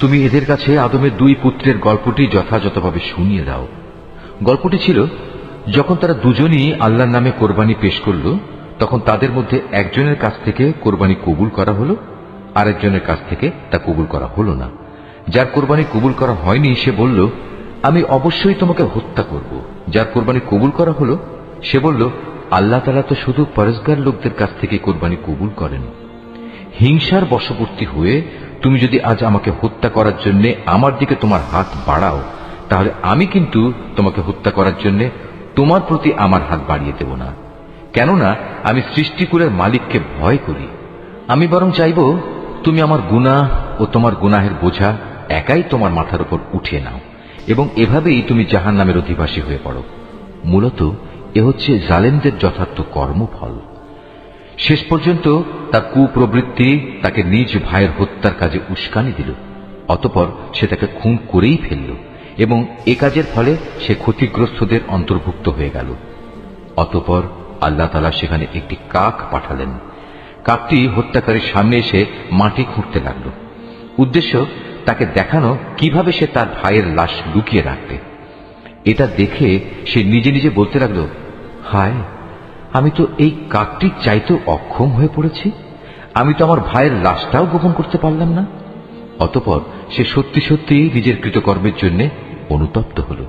তুমি এদের কাছে আদমের দুই পুত্রের গল্পটি যথাযথভাবে শুনিয়ে দাও। গল্পটি ছিল, যখন তারা দুজনই আল্লাহর নামে কোরবানি পেশ করল, তখন তাদের মধ্যে একজনের কাছ থেকে কোরবানি কবুল করা হলো, আরেকজনের কাছ থেকে তা কবুল করা হলো না। যার কোরবানি কবুল করা হয়নি সে বলল, আমি অবশ্যই তোমাকে হত্যা করব। যার কোরবানি কবুল করা হলো সে বলল, আল্লাহ তাআলা তো শুধু পরেজগার লোকদের কাছ থেকে কোরবানি কবুল করেন। হিংসার বশবর্তী হয়ে তুমি যদি আজ আমাকে হত্যা করার জন্য আমার দিকে তোমার হাত বাড়াও, তাহলে আমি কিন্তু তোমাকে হত্যা করার জন্য তোমার প্রতি আমার হাত বাড়িয়ে দেব না। কেননা আমি সৃষ্টিকুলের মালিককে ভয় করি। আমি বরং চাইব তুমি আমার গুনাহ ও তোমার গুনাহের বোঝা একাই তোমার মাথার উপর উঠিয়ে নাও এবং এভাবেই তুমি জাহান্নামের অধিবাসী হয়ে পড়ো। মূলত এ হচ্ছে জালেমদের যথার্থ কর্মফল। শেষ পর্যন্ত তার কুপ্রবৃত্তি তাকে নিজ ভাইয়ের হত্যার কাজে উস্কানি দিল। অতঃপর সে তাকে খুন করেই ফেলল এবং এ কাজের ফলে সে ক্ষতিগ্রস্তদের অন্তর্ভুক্ত হয়ে গেল। অতঃপর আল্লাহ তাআলা সেখানে একটি কাক পাঠালেন। কাকটি হত্যাকারীর সামনে এসে মাটি খুঁড়তে লাগল। উদ্দেশ্য তাকে দেখানো কিভাবে সে তার ভাইয়ের লাশ লুকিয়ে রাখবে। এটা দেখে সে নিজে নিজে বলতে লাগল, হায়, আমি তো এই কাকটির চাইতেও অক্ষম হয়ে পড়েছি। আমি তো আমার ভাইয়ের লাশটাও গোপন করতে পারলাম না। অতঃপর সে সত্যি সত্যি নিজের কৃতকর্মের জন্য অনুতপ্ত হল।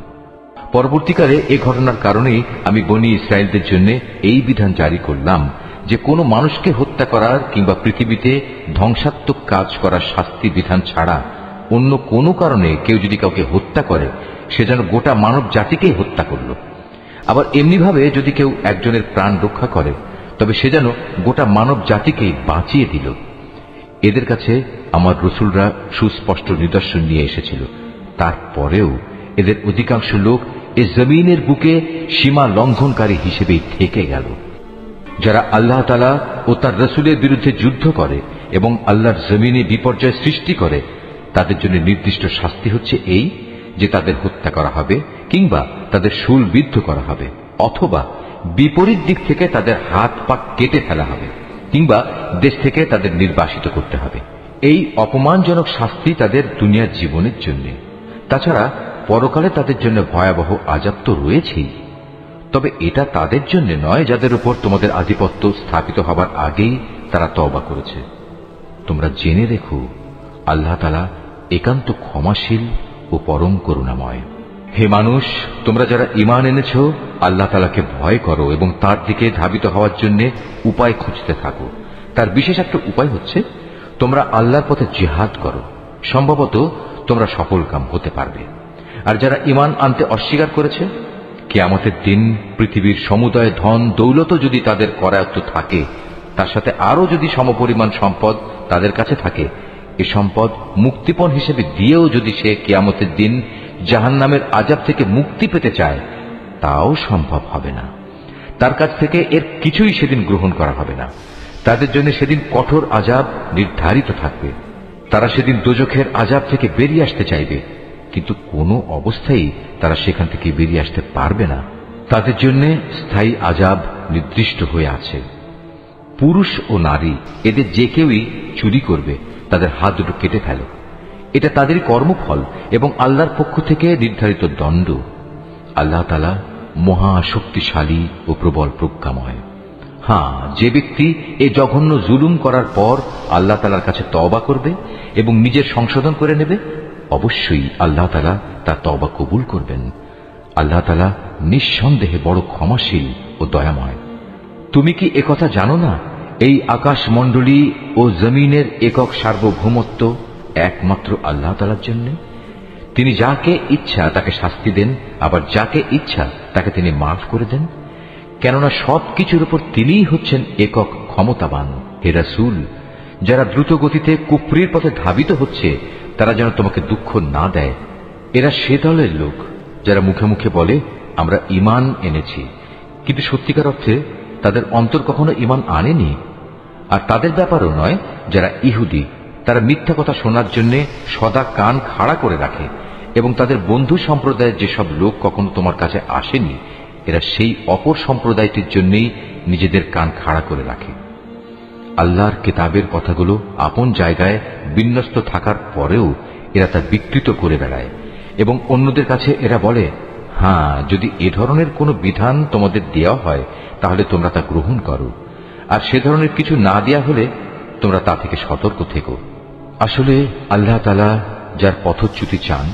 পরবর্তীকালে এ ঘটনার কারণেই আমি বনী ইসরায়েলদের জন্য এই বিধান জারি করলাম যে কোনো মানুষকে হত্যা করার কিংবা পৃথিবীতে ধ্বংসাত্মক কাজ করার শাস্তি বিধান ছাড়া অন্য কোনো কারণে কেউ যদি কাউকে হত্যা করে, সে যেন গোটা মানব জাতিকেই হত্যা করল। আবার এমনিভাবে যদি কেউ একজনের প্রাণ রক্ষা করে, তবে সে যেন গোটা মানব জাতিকেই বাঁচিয়ে দিল। এদের কাছে আমার রসুলরা সুস্পষ্ট নিদর্শন নিয়ে এসেছিল, তারপরেও এদের অধিকাংশ লোক এ জমিনের বুকে সীমা লঙ্ঘনকারী হিসেবেই থেকে গেল। যারা আল্লাহ তাআলা ও তার রসুলের বিরুদ্ধে যুদ্ধ করে এবং আল্লাহর জমিনে বিপর্যয় সৃষ্টি করে, তাদের জন্য নির্দিষ্ট শাস্তি হচ্ছে এই যে তাদের হত্যা করা হবে কিংবা তাদের শূলবিদ্ধ করা হবে, অথবা বিপরীত দিক থেকে তাদের হাত পা কেটে ফেলা হবে কিংবা দেশ থেকে তাদের নির্বাসিত করতে হবে। এই অপমানজনক শাস্তি তাদের দুনিয়ার জীবনের জন্য। তাছাড়া পরকালে তাদের জন্য ভয়াবহ আযাব তো রয়েছেই। তবে এটা তাদের জন্য নয় যাদের উপর তোমাদের আধিপত্য স্থাপিত হবার আগেই তারা তওবা করেছে। তোমরা জেনে রেখো, আল্লাহ তাআলা একান্ত ক্ষমাশীল ও পরম করুণাময়। হে মানুষ, তোমরা যারা ঈমান এনেছ, আল্লাহ তাআলাকে ভয় করো এবং তার দিকে ধাবিত হওয়ার জন্য উপায় খুঁজতে থাকো। তার বিশেষ একটা উপায় হচ্ছে তোমরা আল্লাহর পথে জিহাদ করো। সম্ভবত তোমরা সফলকাম হতে পারবে। আর যারা ঈমান আনতে অস্বীকার করেছে, কিয়ামতের দিন পৃথিবীর সমুদয় ধন দৌলত যদি তাদের করায়ত্ত থাকে, তার সাথে আরো যদি সমপরিমাণ সম্পদ তাদের কাছে থাকে, এ সম্পদ মুক্তিপণ হিসেবে দিয়েও যদি সে কিয়ামতের দিন জাহান্নামের আযাব থেকে মুক্তি পেতে চায়, তাও সম্ভব হবে না। তার কাছ থেকে এর কিছুই সেদিন গ্রহণ করা হবে না। তাদের জন্য সেদিন কঠোর আযাব নির্ধারিত থাকবে। তারা সেদিন দোজখের আযাব থেকে বেরিয়ে আসতে চাইবে, কিন্তু কোনো অবস্থায় তারা সেখান থেকে বেরিয়ে আসতে পারবে না। তাদের জন্য স্থায়ী আযাব নির্দিষ্ট হয়ে আছে। পুরুষ ও নারী এদের যে কেউই চুরি করবে, তাদের হাত দুটো কেটে ফেলে। এটা তাদেরই কর্মফল এবং আল্লাহর পক্ষ থেকে নির্ধারিত দণ্ড। আল্লাহ তাআলা মহা শক্তিশালী ও প্রবল প্রজ্ঞাময়। হ্যাঁ, যে ব্যক্তি এ জঘন্য জুলুম করার পর আল্লাহ তাআলার কাছে তওবা করবে এবং নিজের সংশোধন করে নেবে, অবশ্যই আল্লাহ তাআলা তার তওবা কবুল করবেন। আল্লাহ তাআলা নিঃসন্দেহে বড় ক্ষমাশীল ও দয়াময়। তুমি কি একথা জানো না, এই আকাশমণ্ডলী ও জমিনের একক সার্বভৌমত্ব একমাত্র আল্লাহ তাআলার জন্য? তিনি যাকে ইচ্ছা তাকে শাস্তি দেন, আবার যাকে ইচ্ছা তাকে তিনি মাফ করে দেন। কেননা সবকিছুর উপর তিনিই হচ্ছেন একক ক্ষমতাবান। হে রাসূল, যারা দ্রুত গতিতে কুফরির পথে ধাবিত হচ্ছে, তারা যেন তোমাকে দুঃখ না দেয়। এরা সে দলের লোক যারা মুখে মুখে বলে আমরা ঈমান এনেছি, কিন্তু সত্যিকার অর্থে তাদের অন্তর কখনো ঈমান আনেনি। আর তাদের ব্যাপারও নয় যারা ইহুদি, তারা মিথ্যা কথা শোনার জন্য সদা কান খাড়া করে রাখে এবং তাদের বন্ধু সম্প্রদায়ের যেসব লোক কখনো তোমার কাছে আসেনি, এরা সেই অপর সম্প্রদায়টির জন্যই নিজেদের কান খাড়া করে রাখে। আল্লাহর কিতাবের কথাগুলো আপন জায়গায় বিন্যস্ত থাকার পরেও এরা তা বিকৃত করে বেড়ায় এবং অন্যদের কাছে এরা বলে, হ্যাঁ, যদি এ ধরনের কোনো বিধান তোমাদের দেওয়া হয় তাহলে তোমরা তা গ্রহণ করো, আর সে ধরনের কিছু না দেয়া হলে তোমরা তা থেকে সতর্ক থেকো। আসলে আল্লাহ তাআলা যার পথচ্যুতি চান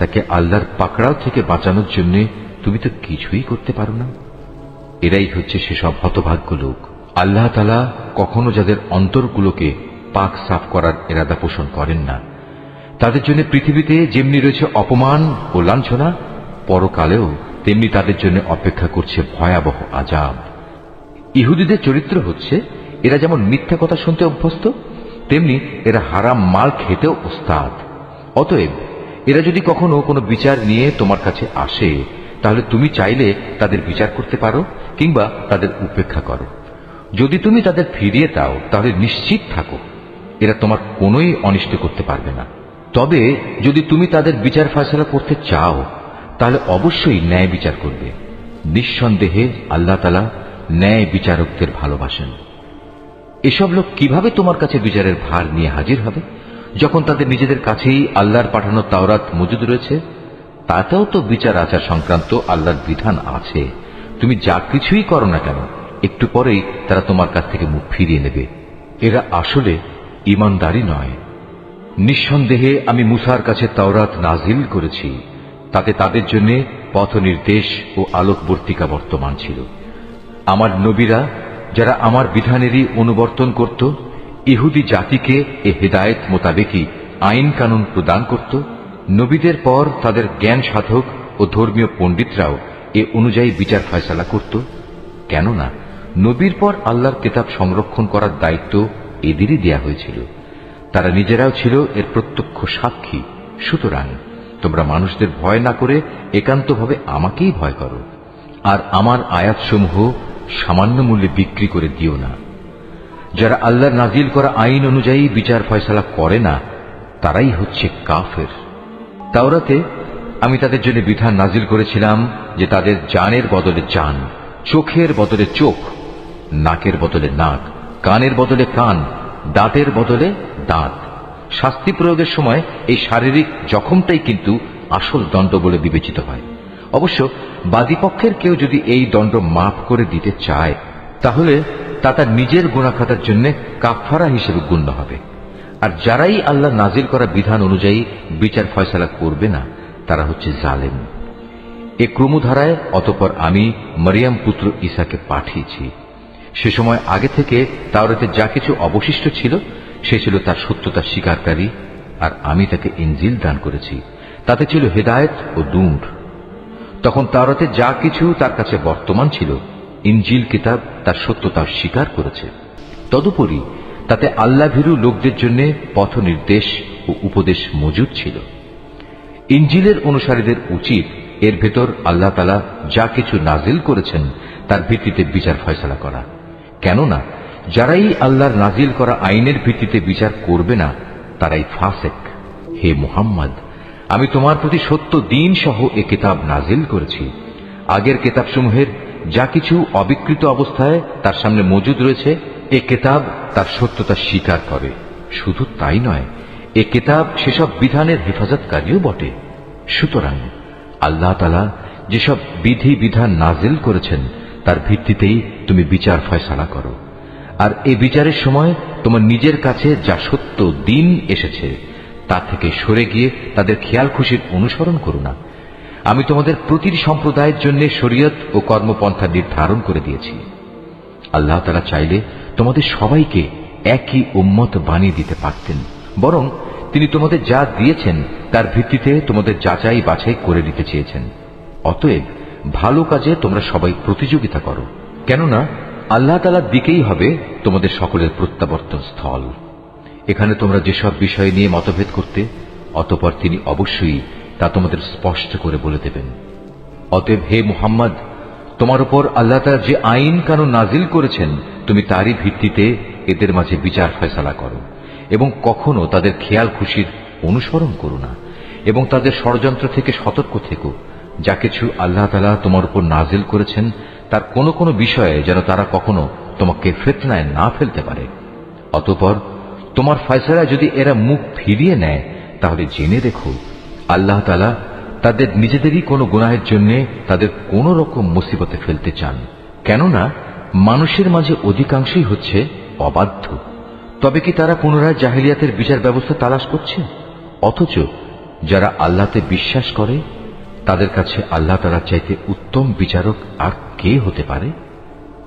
তাকে আল্লাহর পাকড়াও থেকে বাঁচানোর জন্য তুমি তো কিছুই করতে পারো না। এরাই হচ্ছে সেসব হতভাগ্য লোক। আল্লাহ তাআলা কখনো যাদের অন্তরগুলোকে পাক সাফ করার ইরাদা পোষণ করেন না, তাদের জন্য পৃথিবীতে যেমনি রয়েছে অপমান ও লাঞ্ছনা, পরকালেও তেমনি তাদের জন্য অপেক্ষা করছে ভয়াবহ আযাব। ইহুদিদের চরিত্র হচ্ছে, এরা যেমন মিথ্যা কথা শুনতে অভ্যস্ত, তেমনি এরা হারাম মাল খেতেও ওস্তাদ। অতএব এরা যদি কখনো কোনো বিচার নিয়ে তোমার কাছে আসে, তাহলে তুমি চাইলে তাদের বিচার করতে পারো কিংবা তাদের উপেক্ষা করো। যদি তুমি তাদের ফিরিয়ে দাও তাহলে নিশ্চিত থাকো এরা তোমার কোনোই অনিষ্ট করতে পারবে না। তবে যদি তুমি তাদের বিচার ফয়সালা করতে চাও তাহলে অবশ্যই ন্যায় বিচার করবে। নিঃসন্দেহে আল্লাহ তাআলা ন্যায় বিচারকদের ভালোবাসেন। এসব লোক কিভাবে তোমার কাছে বিচারের ভার নিয়ে হাজির হবে যখন তাদের নিজেদের কাছেই আল্লাহর পাঠানো তাওরাত মজুদ রয়েছে? তাতেও তো বিচার আচার সংক্রান্ত আল্লাহর বিধান আছে। তুমি যা কিছুই করো না কেন, একটু পরেই তারা তোমার কাছ থেকে মুখ ফিরিয়ে নেবে। এরা আসলে ঈমানদারই নয়। নিঃসন্দেহে আমি মুসার কাছে তাওরাত নাজিল করেছি, তাতে তাদের জন্য পথ নির্দেশ ও আলোকবর্তিকা বর্তমান ছিল। আমার নবীরা যারা আমার বিধানেরই অনুবর্তন করত, ইহুদি জাতিকে এ হেদায়েত মোতাবেকই আইন কানুন প্রদান করত। নবীদের পর তাদের জ্ঞান সাধক ও ধর্মীয় পণ্ডিতরাও এ অনুযায়ী বিচার ফয়সালা করত। কেননা নবীর পর আল্লাহর কিতাব সংরক্ষণ করার দায়িত্ব এদেরই দেয়া হয়েছিল। তারা নিজেরাও ছিল এর প্রত্যক্ষ সাক্ষী। সুতরাং তোমরা মানুষদের ভয় না করে একান্তভাবে আমাকেই ভয় করো, আর আমার আয়াতসমূহ সামান্য মূল্যে বিক্রি করে দিও না। যারা আল্লাহর নাজিল করা আইন অনুযায়ী বিচার ফয়সালা করে না, তারাই হচ্ছে কাফের। তাওরাতে আমি তাদের জন্য বিধান নাজিল করেছিলাম যে তাদের জানের বদলে জান, চোখের বদলে চোখ, নাকের বদলে নাক, কানের বদলে কান, দাঁতের বদলে দাঁত। শাস্তি প্রয়োগের সময় এই শারীরিক জখমটাই কিন্তু আসল দণ্ড বলে বিবেচিত হয়। অবশ্য বাদীপক্ষের কেউ যদি এই দণ্ড মাফ করে দিতে চায় তাহলে তা তার নিজের গুনাহ খাতার জন্য কাফারা হিসেবে গণ্য হবে। আর যারাই আল্লাহ নাজিল করা বিধান অনুযায়ী বিচার ফয়সালা করবে না, তারা হচ্ছে জালেম। এ ক্রমধারায় অতঃপর আমি মরিয়ম পুত্র ঈসাকে পাঠিয়েছি। সে সময় আগে থেকে তাওরাতে যা কিছু অবশিষ্ট ছিল সে ছিল তার সত্যতা স্বীকারকারী, আর আমি তাকে ইনজিল দান করেছি, তাতে ছিল হেদায়েত ও নূর। তখন তাওরাতে যা কিছু তার কাছে বর্তমান ছিল, ইনজিল কিতাব তার সত্যতা স্বীকার করেছে। তদুপরি তাতে আল্লাহ ভীরু লোকদের জন্য পথ নির্দেশ ও উপদেশ মজুদ ছিল। ইনজিলের অনুসারীদের উচিত এর ভেতর আল্লাহ তাআলা যা কিছু নাজিল করেছেন তার ভিত্তিতে বিচার ফয়সালা করা। কেননা যারাই আল্লাহর নাজিল করা আইনের ভিত্তিতে বিচার করবে না, তারাই ফাসেক। হে মুহাম্মদ, আমি তোমার প্রতি সত্য দিন সহ এ কিতাব নাজিল করেছি। আগের কিতাবসমূহের যা কিছু অবিকৃত অবস্থায় তার সামনে মজুদ রয়েছে, এ কিতাব তার সত্যতা স্বীকার করে। শুধু তাই নয়, এ কিতাব সেসব বিধানের হেফাজতকারীও বটে। সুতরাং আল্লাহ তাআলা যেসব বিধি বিধান নাজিল করেছেন তার ভিত্তিতেই তুমি বিচার ফয়সালা করো। আর এ বিচারের সময় তোমার নিজের কাছে যা সত্য দিন এসেছে তা থেকে সরে গিয়ে তাদের খেয়াল খুশির অনুসরণ করো না। আমি তোমাদের প্রতিটি সম্প্রদায়ের জন্য শরীয়ত ও কর্মপন্থা নির্ধারণ করে দিয়েছি। আল্লাহ তাআলা চাইলে তোমাদের সবাইকে একই উম্মত বানিয়ে দিতে পারতেন, বরং তিনি তোমাদের যা দিয়েছেন তার ভিত্তিতে তোমাদের যাচাই বাছাই করে নিতে চেয়েছেন। অতএব ভালো কাজে তোমরা সবাই প্রতিযোগিতা করো, কেননা আল্লাহ তাআলার দিকেই হবে তোমাদের সকলের প্রত্যাবর্তন স্থল। এখানে তোমরা যেসব বিষয় নিয়ে মতভেদ করতে, অতঃপর তিনি অবশ্যই তা তোমাদের স্পষ্ট করে বলে দেবেন। অতএব হে মুহাম্মদ, তোমার উপর আল্লাহ তাআলা যে আইন কানুন নাজিল করেছেন তুমি তারই ভিত্তিতে এদের মাঝে বিচার ফয়সালা করো, এবং কখনো তাদের খেয়াল খুশির অনুসরণ করো না, এবং তাদের ষড়যন্ত্র থেকে সতর্ক থেকো। যা কিছু আল্লাহ তাআলা তোমার উপর নাজিল করেছেন তার কোনো কোনো বিষয়ে যেন তারা কখনো তোমাকে ফিতনায় না ফেলতে পারে। অতঃপর তোমার ফয়সালা যদি এরা মুখ ফিরিয়ে নেয় তাহলে জেনে রেখো আল্লাহ তাআলা তাদের নিজেদেরই কোনো গুনাহের জন্য তাদের কোন রকম মুসিবতে ফেলতে চান, কেননা মানুষের মাঝে অধিকাংশই হচ্ছে অবাধ্য। তবে কি তারা পুনরায় জাহেলিয়াতের বিচার ব্যবস্থা তালাশ করছে? অথচ যারা আল্লাহতে বিশ্বাস করে তাদের কাছে আল্লাহ তাআলার চাইতে উত্তম বিচারক আর কে হতে পারে?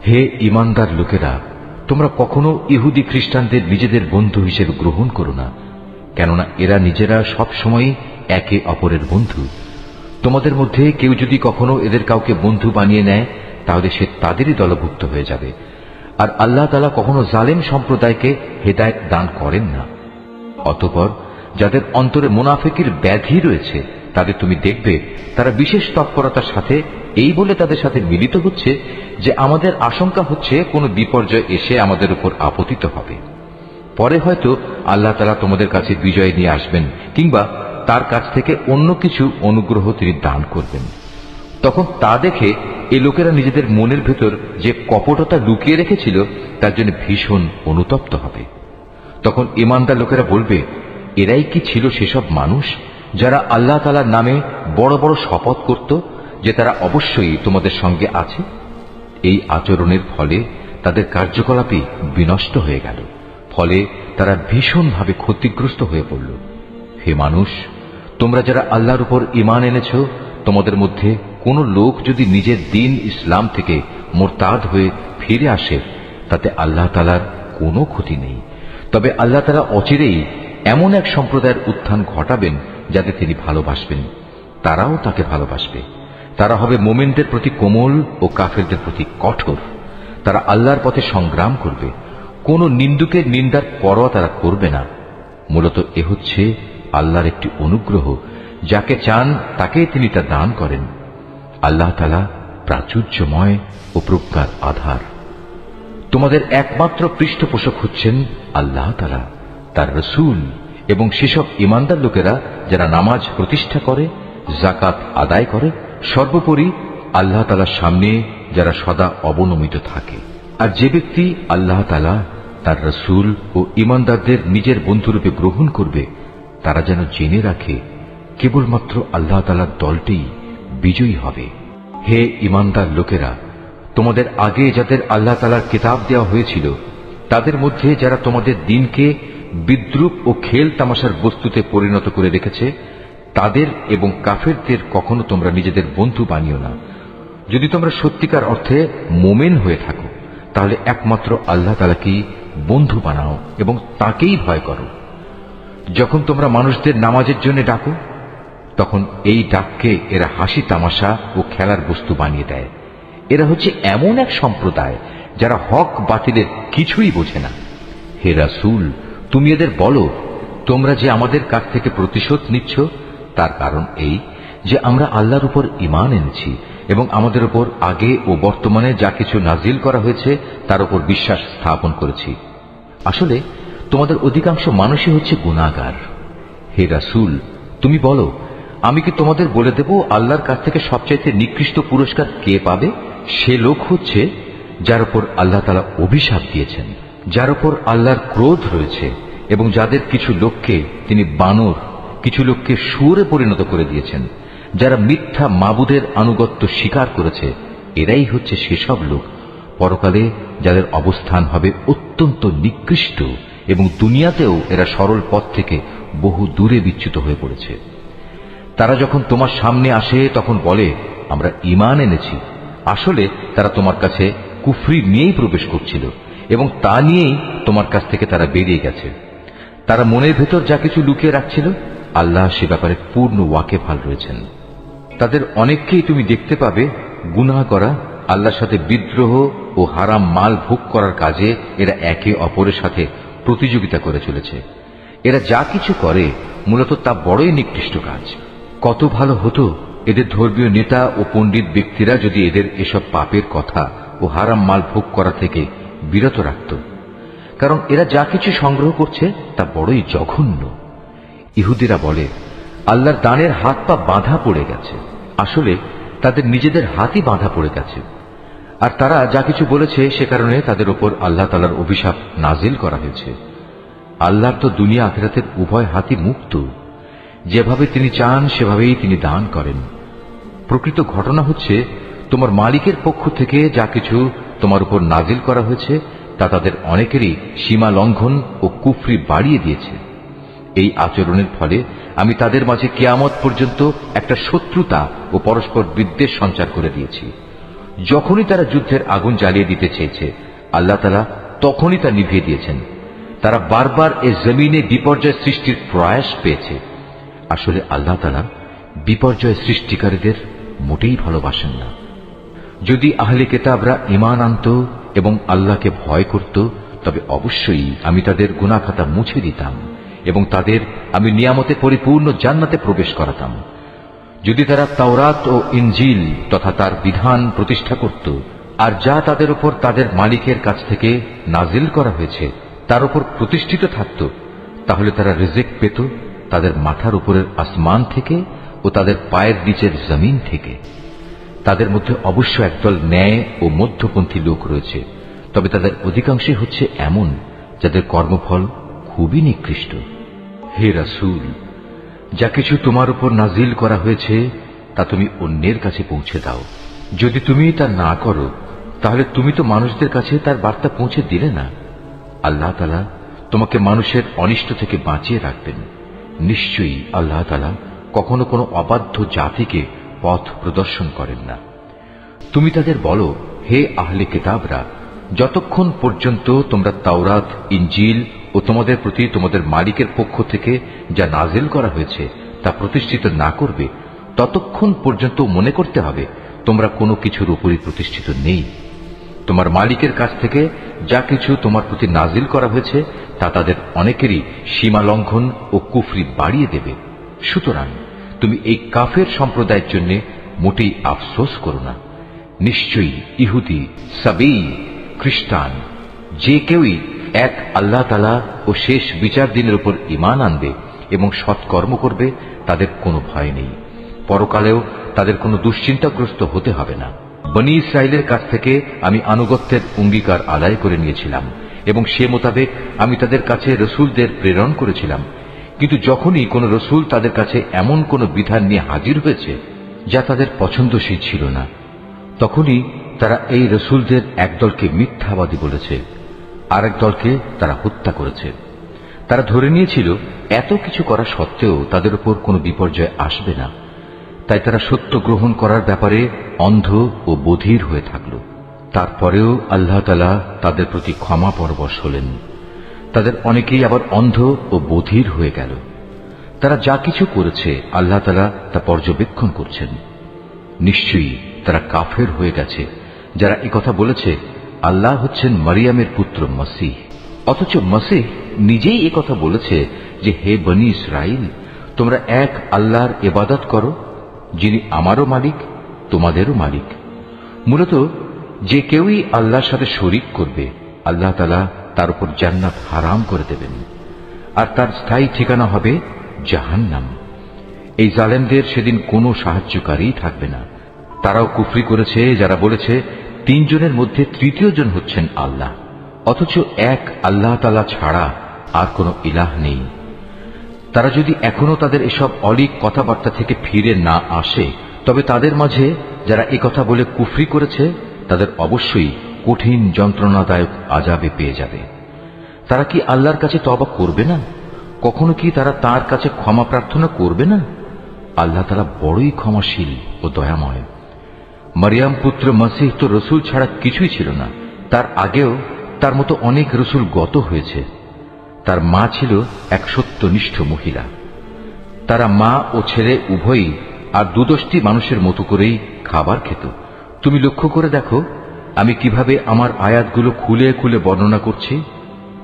হে ঈমানদার লোকেরা, তোমরা কখনো ইহুদি খ্রিস্টানদের নিজেদের বন্ধু হিসেবে গ্রহণ করো না, কেননা এরা নিজেরা সব সময় একে অপরের বন্ধু। তোমাদের মধ্যে কেউ যদি কখনো এদের কাউকে বন্ধু বানিয়ে নেয় তাহলে সে তাদেরই দলভুক্ত হয়ে যাবে। আর আল্লাহ তাআলা কখনো জালেম সম্প্রদায়কে হেদায়েত দান করেন না। অতঃপর যাদের অন্তরে মুনাফিকের ব্যাধি রয়েছে তাদের তুমি দেখবে তারা বিশেষ তৎপরতার সাথে এই বলে তাদের সাথে মিলিত হচ্ছে যে আমাদের আশঙ্কা হচ্ছে কোনো বিপর্যয় এসে আমাদের উপর আপতিত হবে। পরে হয়তো আল্লাহ তাআলা তোমাদের কাছে বিজয় নিয়ে আসবেন কিংবা তার কাছ থেকে অন্য কিছু অনুগ্রহ তিনি দান করবেন। তখন তা দেখে এই লোকেরা নিজেদের মনের ভেতর যে কপটতা লুকিয়ে রেখেছিল তার জন্য ভীষণ অনুতপ্ত হবে। তখন ঈমানদার লোকেরা বলবে, এরাই কি ছিল সেসব মানুষ যারা আল্লাহ তাআলার নামে বড় বড় শপথ করত যে তারা অবশ্যই তোমাদের সঙ্গে আছে? এই আচরণের ফলে তাদের কার্যকলাপই বিনষ্ট হয়ে গেল, ফলে তারা ভীষণভাবে ক্ষতিগ্রস্ত হয়ে পড়ল। হে মানুষ, তোমরা যারা আল্লাহর উপর ঈমান এনেছ, তোমাদের মধ্যে কোন লোক যদি নিজের দিন ইসলাম থেকে মুরতাদ হয়ে ফিরে আসে তাতে আল্লাহ তাআলার কোনো ক্ষতি নেই। তবে আল্লাহ তাআলা অচিরেই এমন এক সম্প্রদায়ের উত্থান ঘটাবেন যাদের তিনি ভালোবাসবেন, তারাও তাকে ভালোবাসবে। তারা হবে মুমিনদের প্রতি কোমল ও কাফেরদের প্রতি কঠোর। তারা আল্লাহর পথে সংগ্রাম করবে, কোন নিন্দুকের নিন্দার পরোয়া তারা করবে না। মূলত এ হচ্ছে আল্লাহর একটি অনুগ্রহ, যাকে চান তাকে তিনি তা দান করেন। আল্লাহ তাআলা প্রাচুর্যময় ও প্রজ্ঞার আধার। তোমাদের একমাত্র পৃষ্ঠপোষক হচ্ছেন আল্লাহ তাআলা, তার রাসূল এবং সেসব ঈমানদার লোকেরা যারা নামাজ প্রতিষ্ঠা করে, যাকাত আদায় করে, সর্বোপরি আল্লাহ তাআলার সামনে যারা সদা অবনমিত থাকে। আর যে ব্যক্তি আল্লাহ তাআলা, তার রাসূল ও ঈমানদারদের নিজের বন্ধুরূপে গ্রহণ করবে তারা যেন জেনে রাখে কেবলমাত্র আল্লাহ তাআলার দলটিই বিজয়ী হবে। হে ঈমানদার লোকেরা, তোমাদের আগে যাদের আল্লাহ তাআলার কিতাব দেওয়া হয়েছিল তাদের মধ্যে যারা তোমাদের দিনকে বিদ্রূপ ও খেল তামাশার বস্তুতে পরিণত করে রেখেছে তাদের এবং কাফেরদের কখনো তোমরা নিজেদের বন্ধু বানিও না। যদি তোমরা সত্যিকার অর্থে মোমেন হয়ে থাকো তাহলে একমাত্র আল্লাহ তাআলাকেই বন্ধু বানাও এবং তাকেই ভয় করো। যখন তোমরা মানুষদের নামাজের জন্য ডাকো তখন এই ডাককে এরা হাসি তামাশা ও খেলার বস্তু বানিয়ে দেয়। এরা হচ্ছে এমন এক সম্প্রদায় যারা হক বাতিলের কিছুই বোঝে না। হে রাসূল, তুমি এদের বলো, তোমরা যে আমাদের কাছ থেকে প্রতিশোধ নিচ্ছ তার কারণ এই যে আমরা আল্লাহর উপর ঈমান এনেছি এবং আমাদের উপর আগে ও বর্তমানে যা কিছু নাজিল করা হয়েছে তার উপর বিশ্বাস স্থাপন করেছি। আসলে তোমাদের অধিকাংশ মানুষই হচ্ছে গুনাহগার। হে রাসূল, তুমি বলো, আমি কি তোমাদের বলে দেব আল্লাহর কাছ থেকে সবচাইতে নিকৃষ্ট পুরস্কার কে পাবে? সে লোক হচ্ছে যার উপর আল্লাহ তাআলা অভিশাপ দিয়েছেন, যার উপর আল্লাহর ক্রোধ রয়েছে এবং যাদের কিছু লোককে তিনি বানর, কিছু লোককে শুয়োরে পরিণত করে দিয়েছেন, যারা মিথ্যা মাবুদের আনুগত্য স্বীকার করেছে। এরাই হচ্ছে সেসব লোক পরকালে যাদের অবস্থান হবে অত্যন্ত নিকৃষ্ট এবং দুনিয়াতেও এরা সরল পথ থেকে বহু দূরে বিচ্যুত হয়ে পড়েছে। তারা যখন তোমার সামনে আসে তখন বলে, আমরা ঈমান এনেছি। আসলে তারা তোমার কাছে কুফরি নিয়েই প্রবেশ করছিল এবং তা নিয়েই তোমার কাছ থেকে তারা বেরিয়ে গেছে। তারা মনের ভেতর যা কিছু লুকিয়ে রাখছিল আল্লাহ সে ব্যাপারে পূর্ণ ওয়াকিফাল রয়েছেন। তাদের অনেককেই তুমি দেখতে পাবে গুনাহ করা, আল্লাহর সাথে বিদ্রোহ ও হারাম মাল ভোগ করার কাজে এরা একে অপরের সাথে প্রতিযোগিতা করে চলেছে। এরা যা কিছু করে মূলত তা বড়ই নিকৃষ্ট কাজ। কত ভালো হতো এদের ধর্মীয় নেতা ও পণ্ডিত ব্যক্তিরা যদি এদের এসব পাপের কথা ও হারাম মাল ভোগ করা থেকে বিরত রাখত, কারণ এরা যা কিছু সংগ্রহ করছে তা বড়ই জঘন্য। ইহুদিরা বলে আল্লাহর দানের হাত পা বাঁধা পড়ে গেছে। আসলে তাদের নিজেদের হাতই বাঁধা পড়ে গেছে। আর তারা যা কিছু বলেছে সে কারণে তাদের উপর আল্লাহ তাআলার অভিশাপ নাজিল করা হয়েছে। আল্লাহর তো দুনিয়া আখিরাতের উভয় হাতই মুক্ত। যেভাবে তিনি চান সেভাবেই তিনি দান করেন। প্রকৃত ঘটনা হচ্ছে, তোমার মালিকের পক্ষ থেকে যা কিছু তোমার উপর নাজিল করা হয়েছে তা তাদের অনেকেরই সীমা লঙ্ঘন ও কুফরি বাড়িয়ে দিয়েছে। এই আচরণের ফলে আমি তাদের মাঝে কিয়ামত পর্যন্ত একটা শত্রুতা ও পরস্পর বিদ্বেষ সঞ্চার করে দিয়েছি। যখনই তারা যুদ্ধের আগুন জ্বালিয়ে দিতে চেয়েছে, আল্লাহ তাআলা তখনই তা নিভিয়ে দিয়েছেন। তারা বারবার এ জমিনে বিপর্যয় সৃষ্টির প্রয়াস পেয়েছে। আসলে আল্লাহ তাআলা বিপর্যয় সৃষ্টিকারীদের মোটেই ভালোবাসেন না। যদি আহলে কিতাবরা ঈমান আনত এবং আল্লাহকে ভয় করত, তবে অবশ্যই আমি তাদের গুনাহ খাতা মুছে দিতাম এবং তাদের আমি নিয়ামতে পরিপূর্ণ জান্নাতে প্রবেশ করাতাম। যদি তারা তাওরাত ও ইনজিল তথা তার বিধান প্রতিষ্ঠা করত, আর যা তাদের উপর তাদের মালিকের কাছ থেকে নাজিল করা হয়েছে তার উপর প্রতিষ্ঠিত থাকত, তাহলে তারা রিজিক পেত তাদের মাথার উপরের আসমান থেকে ও তাদের পায়ের নিচের জমিন থেকে। তাদের মধ্যে অবশ্য একদল ন্যায় ও মধ্যপন্থী লোক রয়েছে, তবে তাদের অধিকাংশই হচ্ছে এমন যাদের কর্মফল খুবই নিকৃষ্ট। হে রাসূল, যা কিছু তোমার উপর নাজিল করা হয়েছে তা তুমি অন্যের কাছে পৌঁছে দাও। যদি তুমি তা না করো, তাহলে তুমি তো মানুষদের কাছে তার বার্তা পৌঁছে দিলে না। আল্লাহ তাআলা তোমাকে মানুষের অনিষ্ট থেকে বাঁচিয়ে রাখবেন। নিশ্চয়ই আল্লাহ তাআলা কখনো কোনো অবাধ্য জাতিকে পথ প্রদর্শন করেন না। তুমি তাদের বলো, হে আহলে কিতাবরা, যতক্ষণ পর্যন্ত তোমরা তাওরাত, ইনজিল ও তোমাদের প্রতি তোমাদের মালিকের পক্ষ থেকে যা নাজিল করা হয়েছে তা প্রতিষ্ঠিত না করবে, ততক্ষণ পর্যন্ত মনে করতে হবে তোমরা কোনো কিছুর উপরই প্রতিষ্ঠিত নেই। তোমার মালিকের কাছ থেকে যা কিছু তোমার প্রতি নাজিল করা হয়েছে তা তাদের অনেকেরই সীমা লঙ্ঘন ও কুফরি বাড়িয়ে দেবে। সুতরাং তুমি এই কাফের সম্প্রদায়ের জন্য মোটেই আফসোস করো না। নিশ্চয়ই ইহুদি, সাবেঈ, খ্রিস্টান যে কেউই এক আল্লাহ তাআলা ও শেষ বিচার দিনের উপর ঈমান আনবে এবং সৎকর্ম করবে, তাদের কোনো ভয় নেই। পরকালেও তাদের কোনো দুশ্চিন্তাগ্রস্ত হতে হবে না। বনী ইসরাইলের কাছ থেকে আমি আনুগত্যের অঙ্গীকার আদায় করে নিয়েছিলাম এবং সে মোতাবেক আমি তাদের কাছে রসুলদের প্রেরণ করেছিলাম। কিন্তু যখনই কোন রসুল তাদের কাছে এমন কোন বিধান নিয়ে হাজির হয়েছে যা তাদের পছন্দসই ছিল না, তখনই তারা এই রসুলদের একদলকে মিথ্যাবাদী বলেছে, আরেক দলকে তারা হত্যা করেছে। তারা ধরে নিয়েছিল এত কিছু করা সত্ত্বেও তাদের উপর কোনো বিপর্যয় আসবে না, তাই তারা সত্য গ্রহণ করার ব্যাপারে অন্ধ ও বধির হয়ে থাকল। তারপরেও আল্লাহ তাআলা তাদের প্রতি ক্ষমা পরবশ হলেন। তাদের অনেকেই আবার অন্ধ ও বধির হয়ে গেল। তারা যা কিছু করেছে আল্লাহ তাআলা তা পর্যবেক্ষণ করছেন। নিশ্চয়ই তারা কাফের হয়ে গেছে যারা একথা বলেছে আল্লাহ হচ্ছেন মারিয়ামের পুত্র মসীহ, অথচ মসীহ নিজেই একথা বলেছে যে, হে বনী ইসরাইল, তোমরা এক আল্লাহর ইবাদত করো, যিনি আমারও মালিক, তোমাদেরও মালিক। মূলত যে কেউই আল্লাহর সাথে শরীক করবে, আল্লাহ তাআলা তার উপর জান্নাত হারাম করে দেবেন, আর তার স্থায়ী ঠিকানা হবে জাহান্নাম। এই জালেমদের সেদিন কোনো সাহায্যকারী থাকবে না। তারাও কুফরি করেছে যারা বলেছে তিনজনের মধ্যে তৃতীয় জন হচ্ছেন আল্লাহ, অথচ এক আল্লাহ তাআলা ছাড়া আর কোনো ইলাহ নেই। তারা যদি এখনো তাদের এসব অলীক কথাবার্তা থেকে ফিরে না আসে, তবে তাদের মাঝে যারা একথা বলে কুফরি করেছে তাদের অবশ্যই কঠিন যন্ত্রণাদায়ক আযাবে পেয়ে যাবে। তারা কি আল্লাহর কাছে তওবা করবে না? কখনো কি তারা তার কাছে ক্ষমা প্রার্থনা করবে না? আল্লাহ তাআলা বড়ই ক্ষমাশীল ও দয়াময়। মারিয়াম পুত্র মসীহ তো রসুল ছাড়া কিছুই ছিল না। তার আগেও তার মতো অনেক রসুল গত হয়েছে। তার মা ছিল এক সত্যনিষ্ঠ মহিলা। তারা মা ও ছেলে উভয়ই আর দুদষ্টি মানুষের মতো করেই খাবার খেত। তুমি লক্ষ্য করে দেখো আমি কিভাবে আমার আয়াতগুলো খুলে খুলে বর্ণনা করছি।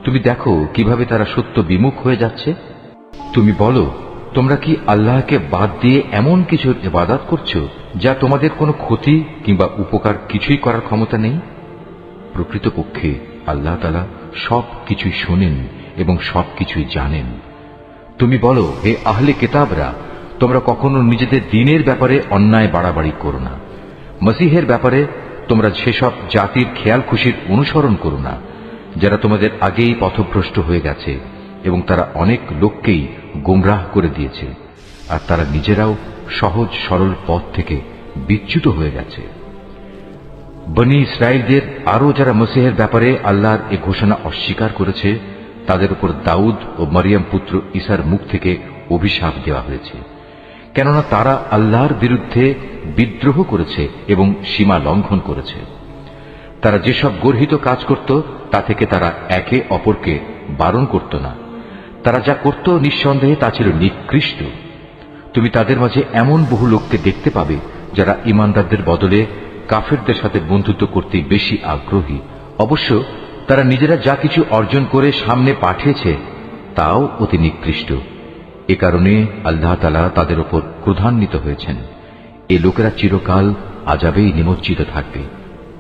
তুমি দেখো কিভাবে তারা সত্য বিমুখ হয়ে যাচ্ছে। তুমি বলো, তোমরা কি আল্লাহকে বাদ দিয়ে এমন কিছুর ইবাদত করছো যা তোমাদের কোনো ক্ষতি কিংবা উপকার কিছুই করার ক্ষমতা নেই? প্রকৃতপক্ষে আল্লাহ তাআলা সব কিছুই শোনেন এবং সবকিছুই জানেন। তুমি বলো, হে আহলে কিতাবরা, তোমরা কখনো নিজেদের দ্বীনের ব্যাপারে অন্যায় বাড়াবাড়ি করো না। মসীহের ব্যাপারে তোমরা সেসব জাতির খেয়াল খুশির অনুসরণ করো না যারা তোমাদের আগেই পথভ্রষ্ট হয়ে গেছে এবং তারা অনেক লোককেই গোমরাহ করে দিয়েছে। আর তারা নিজেরাও সহজ সরল পথ থেকে বিচ্যুত হয়ে গেছে। বনি ইসরায়েলদের আরো যারা মসিহের ব্যাপারে আল্লাহর এ ঘোষণা অস্বীকার করেছে, তাদের উপর দাউদ ও মরিয়ম পুত্র ঈসার মুখ থেকে অভিশাপ দেওয়া হয়েছে, কেননা তারা আল্লাহর বিরুদ্ধে বিদ্রোহ করেছে এবং সীমা লঙ্ঘন করেছে। তারা যেসব গর্হিত কাজ করত তা থেকে তারা একে অপরকে বারণ করত না। তারা যা করত নিঃসন্দেহে তা ছিল নিকৃষ্ট। তুমি তাদের মাঝে এমন বহু লোককে দেখতে পাবে যারা ইমানদারদের বদলে কাফেরদের সাথে বন্ধুত্ব করতে বেশি আগ্রহী। অবশ্য তারা নিজেরা যা কিছু অর্জন করে সামনে পাঠিয়েছে তাও অতি নিকৃষ্ট। এ কারণে আল্লাহ তাআলা তাদের উপর ক্রোধান্বিত হয়েছেন। এই লোকেরা চিরকাল আযাবেই নিমজ্জিত থাকবে।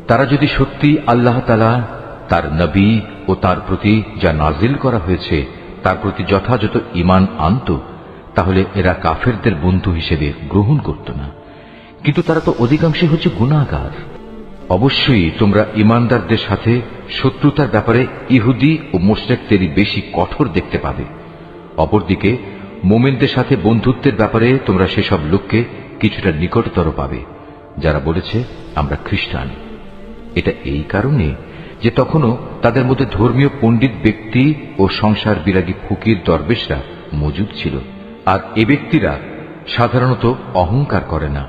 তারা যদি সত্যি আল্লাহ তাআলা, তার নবী ও তার প্রতি যা নাজিল করা হয়েছে তার প্রতি যথাযথ ঈমান আনত, তাহলে এরা কাফেরদের বন্ধু হিসেবে গ্রহণ করত না। কিন্তু তারা তো অধিকাংশই হচ্ছে গুনাহগার। অবশ্যই তোমরা ঈমানদারদের সাথে শত্রুতার ব্যাপারে ইহুদি ও মুশরিকদেরই বেশি কঠোর দেখতে পাবে। অপরদিকে মুমিনদের সাথে বন্ধুত্বের ব্যাপারে তোমরা সেসব লোককে কিছুটা নিকটতর পাবে যারা বলেছে আমরা খ্রিস্টান। এটা এই কারণে যে তখনও তাদের মধ্যে ধর্মীয় পণ্ডিত ব্যক্তি ও সংসার বিরাগী ফকির দরবেশরা মজুদ ছিল, আর এ ব্যক্তিরা সাধারণত অহংকার করে না।